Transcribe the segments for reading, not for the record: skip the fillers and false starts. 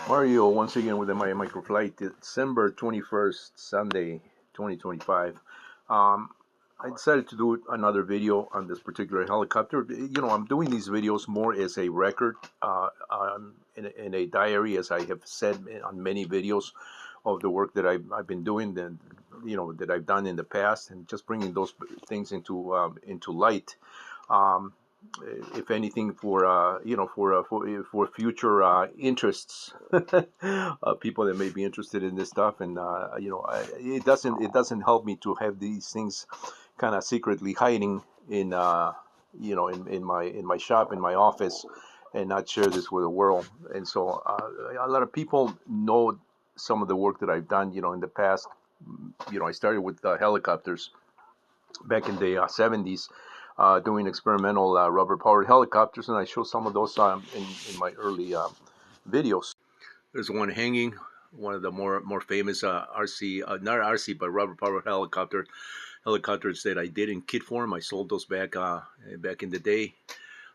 Mario once again with my microflight, December 21st, Sunday, 2025. Um, I decided to do another video on this particular helicopter. I'm doing these videos more as a record, in a diary, as I have said on many videos of the work that I've been doing, that I've done in the past, and just bringing those things into light. Um, if anything, for future interests, people that may be interested in this stuff, and it doesn't help me to have these things kind of secretly hiding in my shop, in my office, and not share this with the world. And so a lot of people know some of the work that I've done, in the past. I started with helicopters back in the 70s, doing experimental rubber-powered helicopters, and I show some of those in my early videos. There's one hanging, one of the more famous RC, not RC, but rubber-powered helicopters that I did in kit form. I sold those back in the day,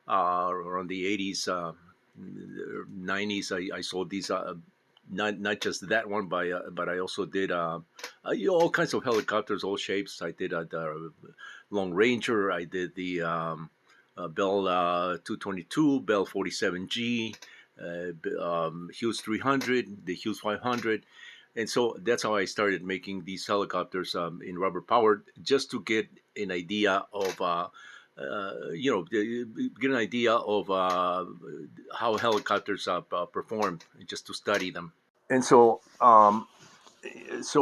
around the 80s, 90s. I sold these. Not just that one, but I also did all kinds of helicopters, all shapes. I did the Long Ranger. I did the Bell 222, Bell 47G, Hughes 300, the Hughes 500. And so that's how I started making these helicopters in rubber powered, just to get an idea of get an idea of how helicopters perform, just to study them. And so this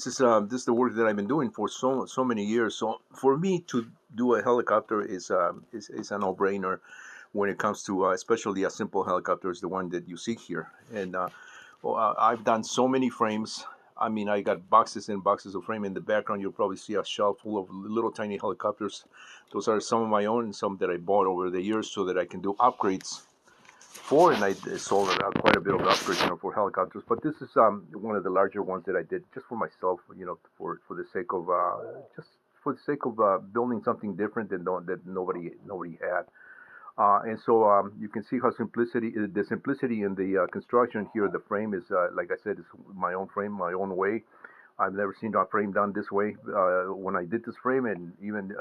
is the work that I've been doing for so many years. So for me to do a helicopter is a no-brainer when it comes to especially a simple helicopter, is the one that you see here. And I've done so many frames. I mean, I got boxes and boxes of frame. In the background, you'll probably see a shelf full of little tiny helicopters. Those are some of my own and some that I bought over the years so that I can do upgrades for, and I sold quite a bit of upgrades, for helicopters. But this is one of the larger ones that I did just for myself, for the sake of building something different that nobody had. And so you can see how the simplicity in the construction here. The frame is, like I said, is my own frame, my own way. I've never seen a frame done this way when I did this frame, and even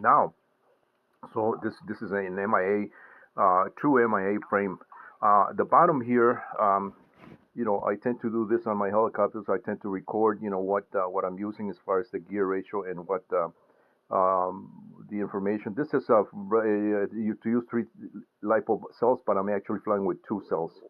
now. So this is an MIA, true MIA frame. The bottom here, I tend to do this on my helicopters. I tend to record, what I'm using as far as the gear ratio and what the information. This is to use 3 lipo cells, but I'm actually flying with 2 cells.